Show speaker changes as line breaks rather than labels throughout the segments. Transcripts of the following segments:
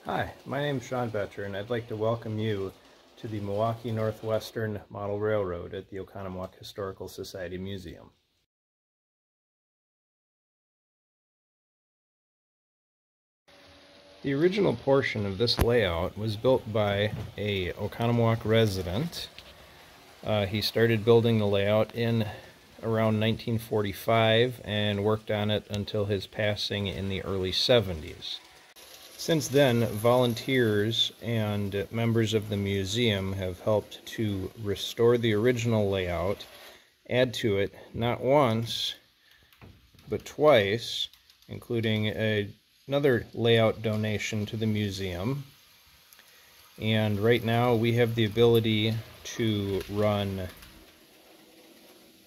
Hi, my name is Sean Betcher, and I'd like to welcome you to the Milwaukee Northwestern Model Railroad at the Oconomowoc Historical Society Museum. The original portion of this layout was built by a Oconomowoc resident. He started building the layout in around 1945 and worked on it until his passing in the early 70s. Since then, volunteers and members of the museum have helped to restore the original layout, add to it not once, but twice, including another layout donation to the museum. And right now we have the ability to run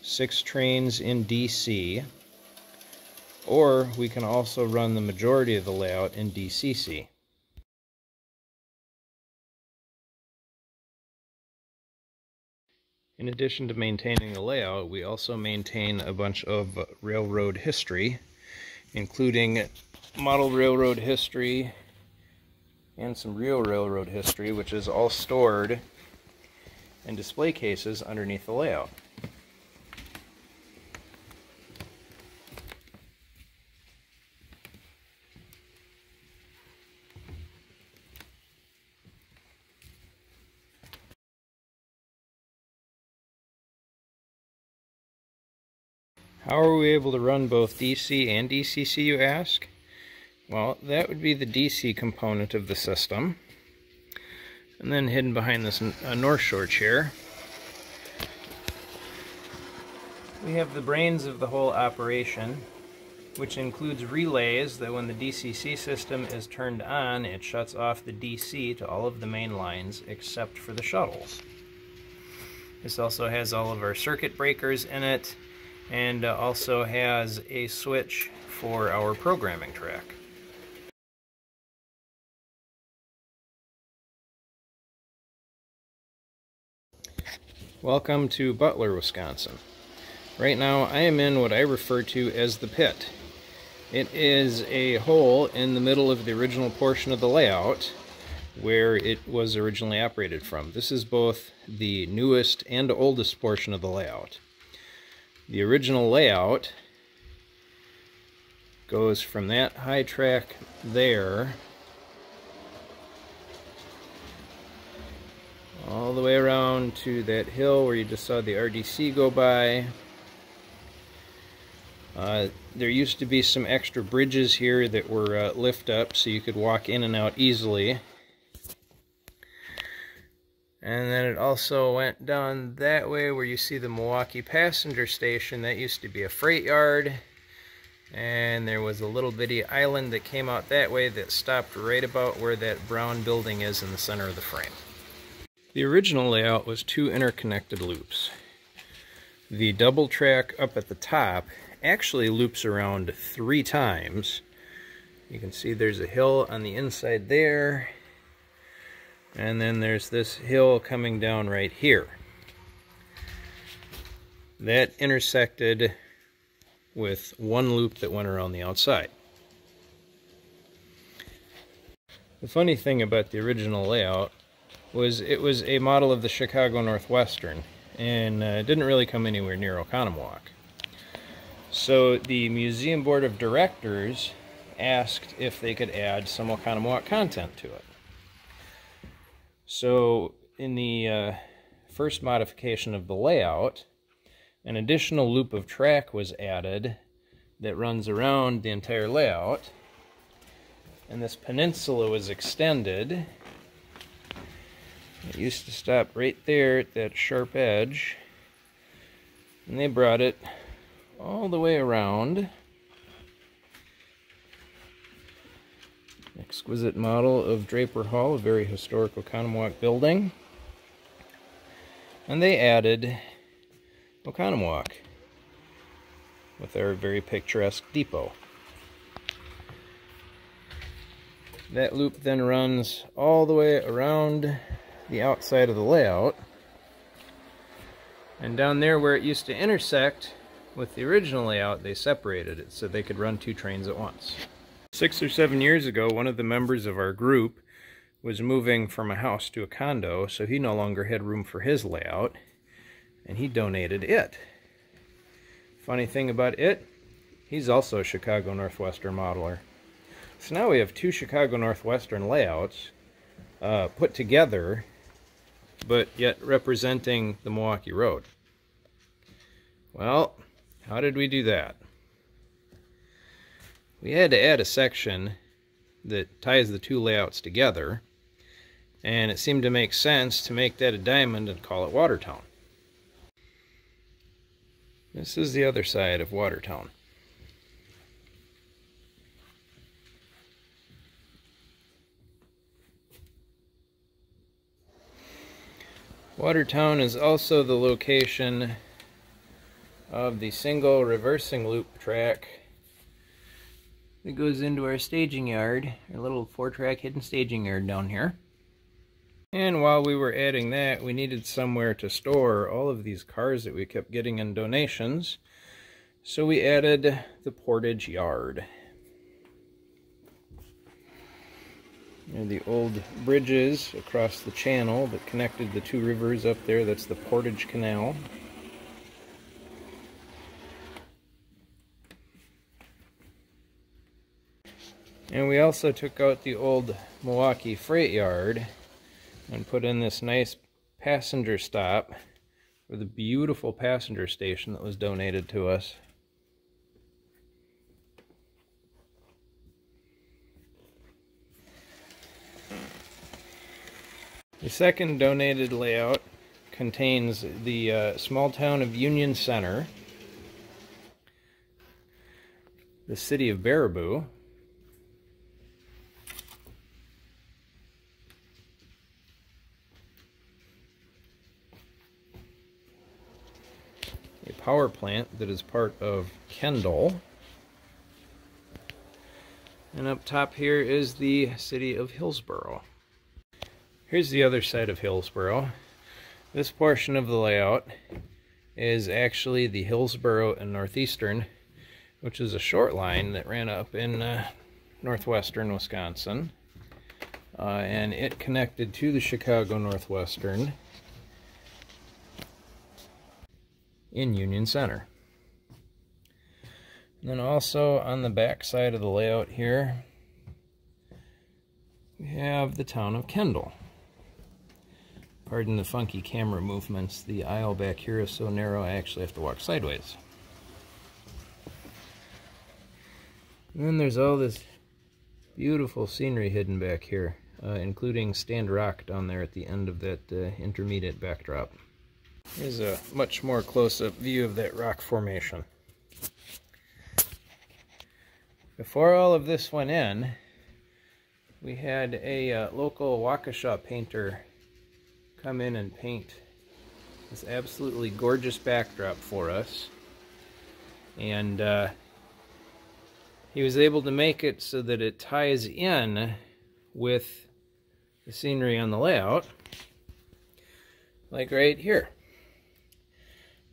6 trains in DC, or we can also run the majority of the layout in DCC. In addition to maintaining the layout, we also maintain a bunch of railroad history, including model railroad history and some real railroad history, which is all stored in display cases underneath the layout. How are we able to run both DC and DCC, you ask? Well, that would be the DC component of the system. And then hidden behind this North Shore chair, we have the brains of the whole operation, which includes relays that when the DCC system is turned on, it shuts off the DC to all of the main lines except for the shuttles. This also has all of our circuit breakers in it, and also has a switch for our programming track. Welcome to Butler, Wisconsin. Right now I am in what I refer to as the pit. It is a hole in the middle of the original portion of the layout where it was originally operated from. This is both the newest and oldest portion of the layout. The original layout goes from that high track there all the way around to that hill where you just saw the RDC go by. There used to be some extra bridges here that were lift up so you could walk in and out easily. And then it also went down that way where you see the Milwaukee passenger station. That used to be a freight yard. And there was a little bitty island that came out that way that stopped right about where that brown building is in the center of the frame. The original layout was 2 interconnected loops. The double track up at the top actually loops around 3 times. You can see there's a hill on the inside there. And then there's this hill coming down right here. That intersected with 1 loop that went around the outside. The funny thing about the original layout was it was a model of the Chicago Northwestern, and it didn't really come anywhere near Oconomowoc. So the Museum Board of Directors asked if they could add some Oconomowoc content to it. So in the first modification of the layout, an additional loop of track was added that runs around the entire layout, and this peninsula was extended. It used to stop right there at that sharp edge, and they brought it all the way around. Exquisite model of Draper Hall, a very historic Oconomowoc building. And they added Oconomowoc with their very picturesque depot. That loop then runs all the way around the outside of the layout. And down there where it used to intersect with the original layout, they separated it so they could run 2 trains at once. 6 or 7 years ago, one of the members of our group was moving from a house to a condo, so he no longer had room for his layout, and he donated it. Funny thing about it, he's also a Chicago Northwestern modeler. So now we have two Chicago Northwestern layouts put together, but yet representing the Milwaukee Road. Well, how did we do that? We had to add a section that ties the two layouts together, and it seemed to make sense to make that a diamond and call it Watertown. This is the other side of Watertown. Watertown is also the location of the single reversing loop track that goes into our staging yard, our little 4-track hidden staging yard down here. And while we were adding that, we needed somewhere to store all of these cars that we kept getting in donations, so we added the Portage Yard. And the old bridges across the channel that connected the two rivers up there, that's the Portage Canal. And we also took out the old Milwaukee freight yard and put in this nice passenger stop for the beautiful passenger station that was donated to us. The second donated layout contains the small town of Union Center, the city of Baraboo, a power plant that is part of Kendall, and up top here is the city of Hillsboro. Here's the other side of Hillsboro. This portion of the layout is actually the Hillsboro and Northeastern, which is a short line that ran up in northwestern Wisconsin, and it connected to the Chicago Northwestern in Union Center. And then also on the back side of the layout here, we have the town of Kendall. Pardon the funky camera movements. The aisle back here is so narrow I actually have to walk sideways. And then there's all this beautiful scenery hidden back here, including Stand Rock down there at the end of that intermediate backdrop. Here's a much more close-up view of that rock formation. Before all of this went in, we had a local Waukesha painter come in and paint this absolutely gorgeous backdrop for us, and he was able to make it so that it ties in with the scenery on the layout, like right here.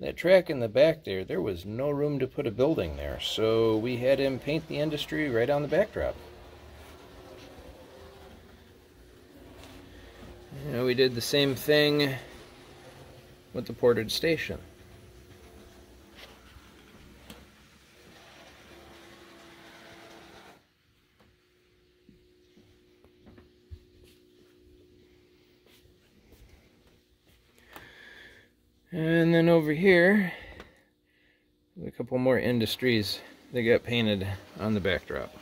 That track in the back there was no room to put a building there, so we had him paint the industry right on the backdrop. We did the same thing with the Portage Station. And then over here, a couple more industries that got painted on the backdrop.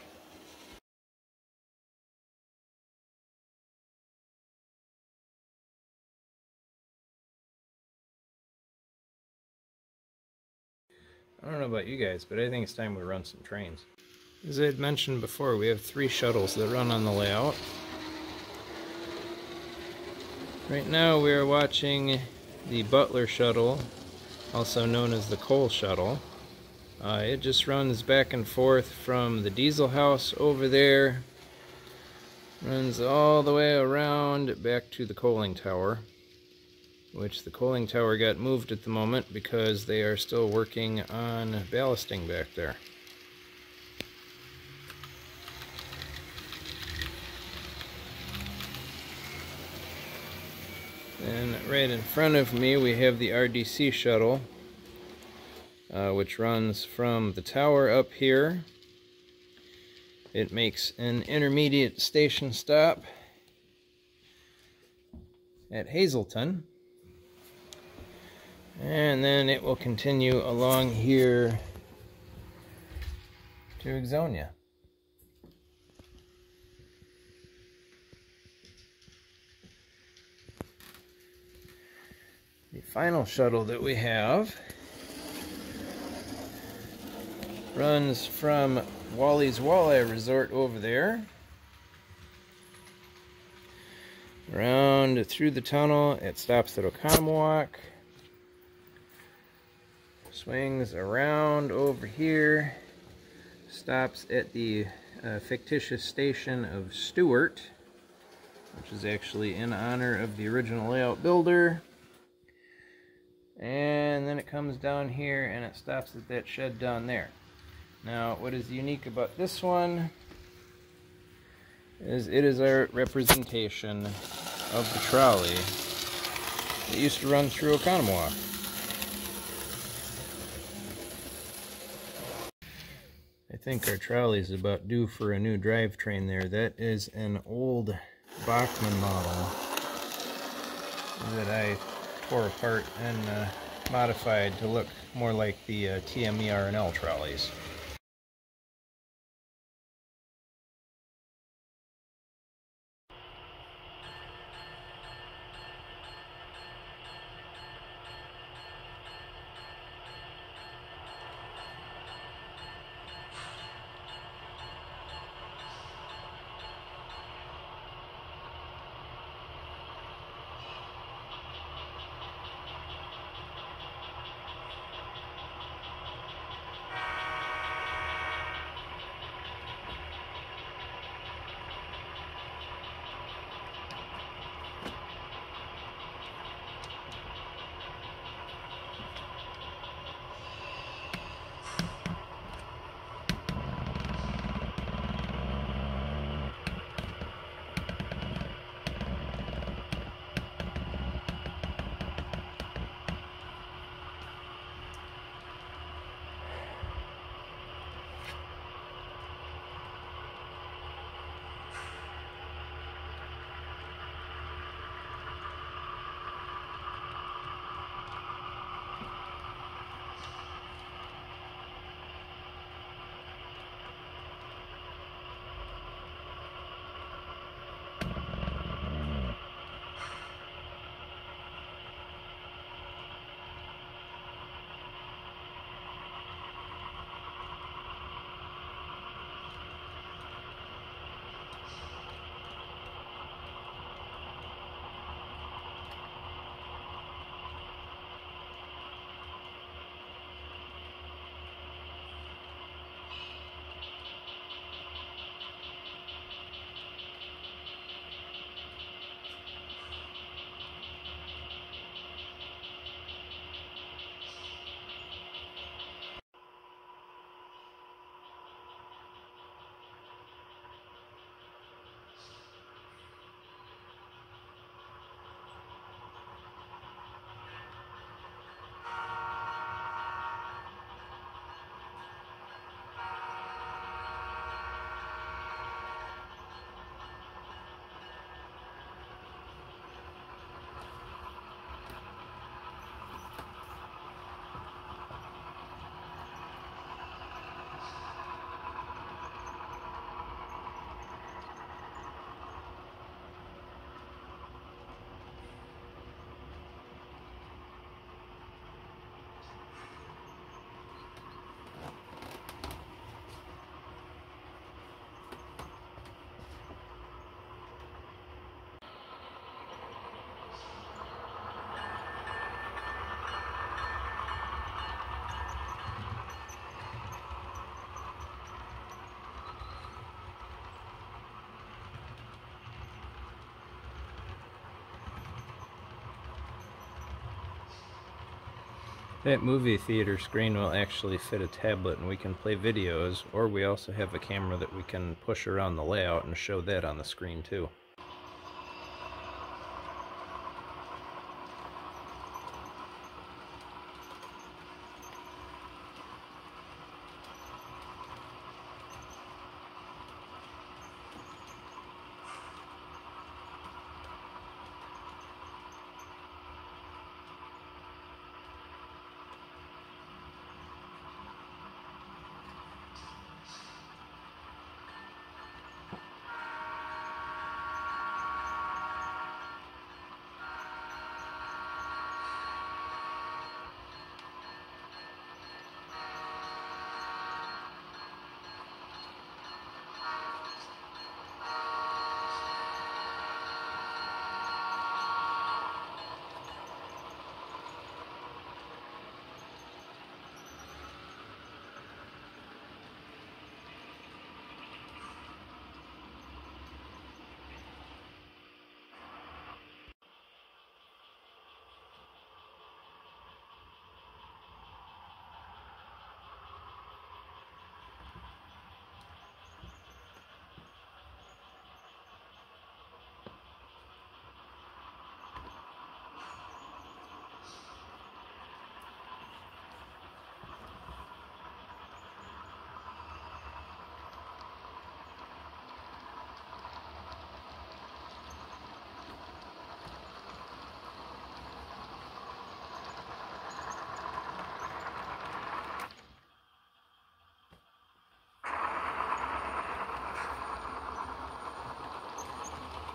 I don't know about you guys, but I think it's time we run some trains. As I had mentioned before, we have 3 shuttles that run on the layout. Right now we are watching the Butler Shuttle, also known as the Coal Shuttle. It just runs back and forth from the diesel house over there, runs all the way around back to the coaling tower, which the coaling tower got moved at the moment because they are still working on ballasting back there. And right in front of me we have the RDC shuttle, which runs from the tower up here. It makes an intermediate station stop at Hazleton, and then it will continue along here to Ixonia. The final shuttle that we have runs from Wally's Walleye Resort over there, around through the tunnel. It stops at Oconomowoc, swings around over here, stops at the fictitious station of Stewart, which is actually in honor of the original layout builder. And then it comes down here and it stops at that shed down there. Now, what is unique about this one is it is our representation of the trolley that used to run through Oconomowoc. I think our trolley is about due for a new drivetrain there. That is an old Bachmann model that I tore apart and modified to look more like the TME-R&L trolleys. That movie theater screen will actually fit a tablet and we can play videos, or we also have a camera that we can push around the layout and show that on the screen too.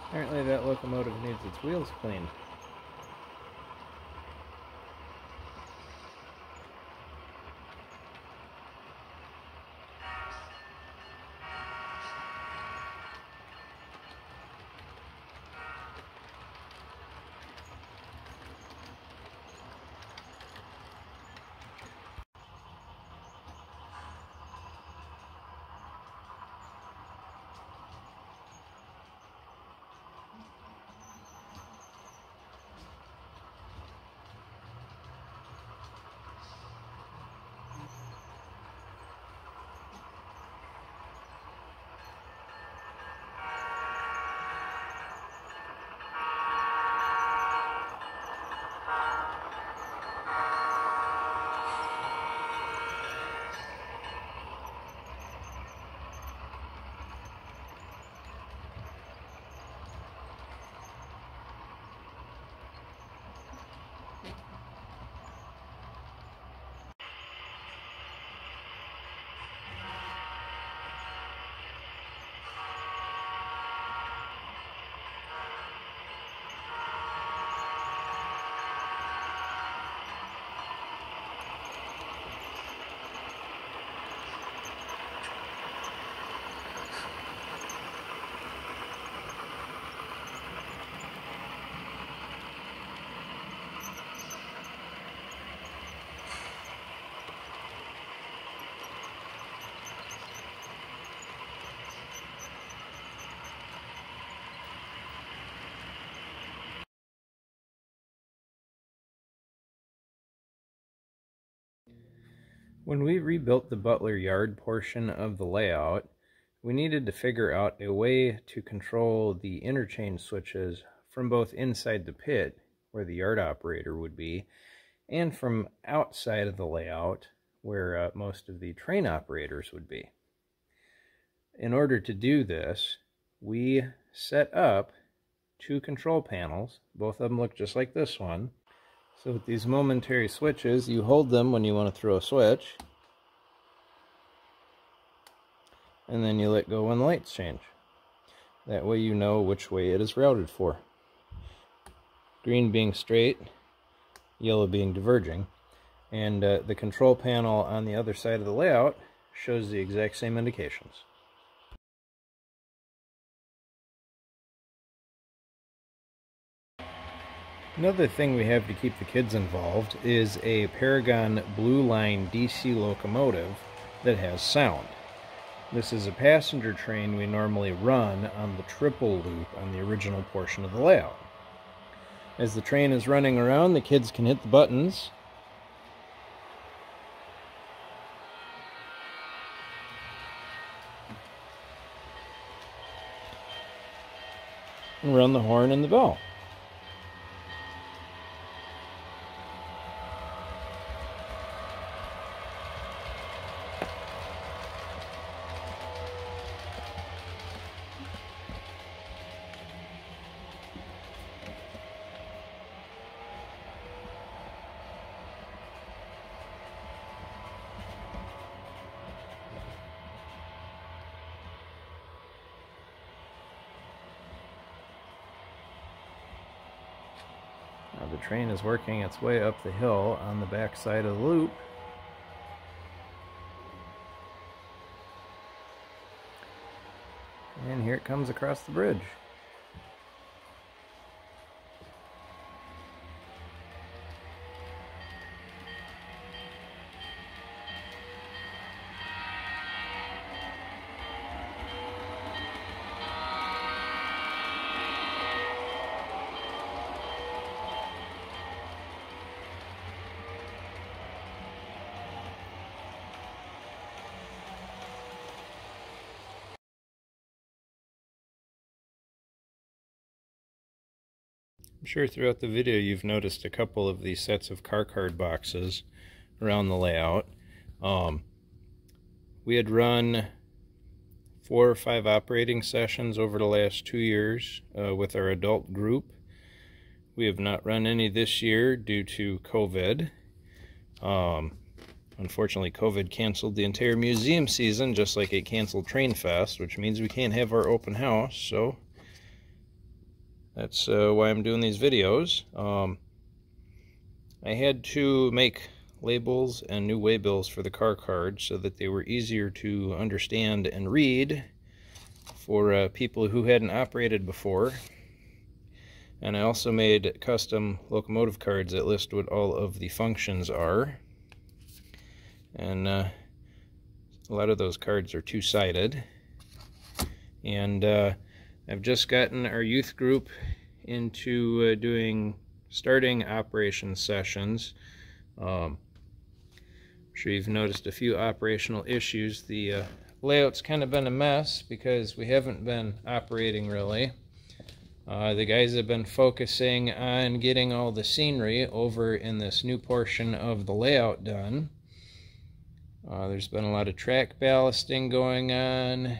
Apparently that locomotive needs its wheels cleaned. When we rebuilt the Butler Yard portion of the layout, we needed to figure out a way to control the interchange switches from both inside the pit, where the yard operator would be, and from outside of the layout, where most of the train operators would be. In order to do this, we set up two control panels. Both of them look just like this one. So with these momentary switches, you hold them when you want to throw a switch, and then you let go when the lights change. That way you know which way it is routed for. Green being straight, yellow being diverging. And the control panel on the other side of the layout shows the exact same indications. Another thing we have to keep the kids involved is a Paragon Blue Line DC locomotive that has sound. This is a passenger train we normally run on the triple loop on the original portion of the layout. As the train is running around, the kids can hit the buttons and run the horn and the bell. Now the train is working its way up the hill on the back side of the loop. And here it comes across the bridge. I'm sure throughout the video you've noticed a couple of these sets of car card boxes around the layout. We had run 4 or 5 operating sessions over the last 2 years with our adult group. We have not run any this year due to COVID. Unfortunately, COVID canceled the entire museum season, just like it canceled Trainfest, which means we can't have our open house, so That's why I'm doing these videos. I had to make labels and new waybills for the car cards so that they were easier to understand and read for people who hadn't operated before. And I also made custom locomotive cards that list what all of the functions are. And a lot of those cards are two-sided. And I've just gotten our youth group into starting operation sessions. I'm sure you've noticed a few operational issues. The layout's kind of been a mess because we haven't been operating really. The guys have been focusing on getting all the scenery over in this new portion of the layout done. There's been a lot of track ballasting going on.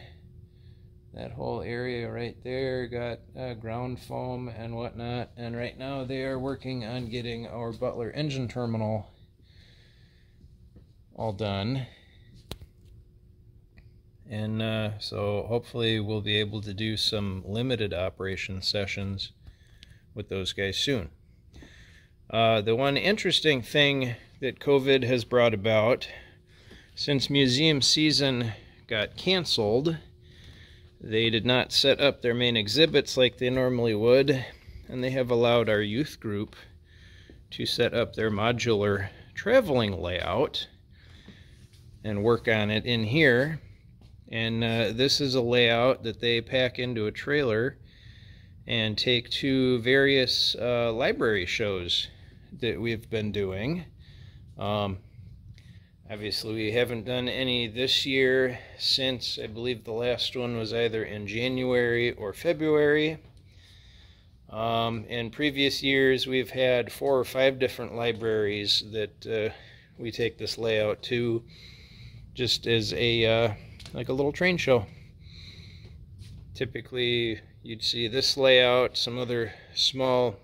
That whole area right there got ground foam and whatnot. And right now they are working on getting our Butler engine terminal all done. And so hopefully we'll be able to do some limited operation sessions with those guys soon. The one interesting thing that COVID has brought about, since museum season got canceled, they did not set up their main exhibits like they normally would, and they have allowed our youth group to set up their modular traveling layout and work on it in here. And this is a layout that they pack into a trailer and take to various library shows that we've been doing. Obviously we haven't done any this year since I believe the last one was either in January or February. In previous years we've had 4 or 5 different libraries that we take this layout to, just as a like a little train show. Typically you'd see this layout, some other small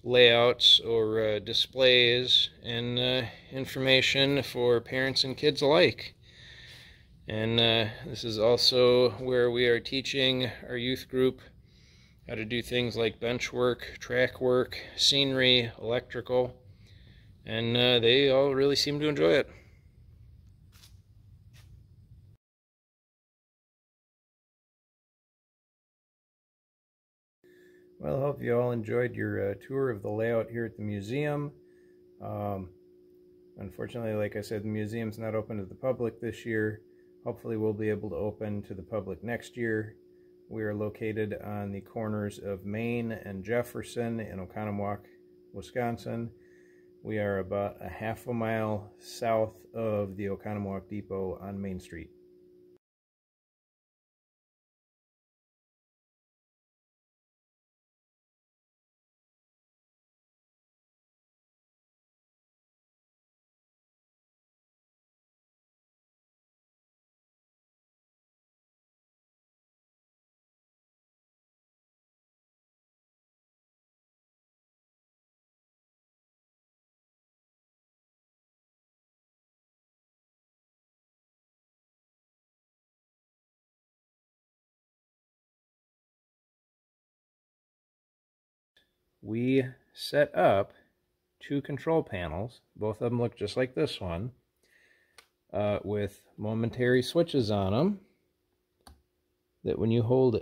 layouts or displays and information for parents and kids alike. And this is also where we are teaching our youth group how to do things like bench work, track work, scenery, electrical, and they all really seem to enjoy it. Well, I hope you all enjoyed your tour of the layout here at the museum. Unfortunately, like I said, the museum's not open to the public this year. Hopefully we'll be able to open to the public next year. We are located on the corners of Main and Jefferson in Oconomowoc, Wisconsin. We are about a half a mile south of the Oconomowoc Depot on Main Street. We set up 2 control panels. Both of them look just like this one, with momentary switches on them that when you hold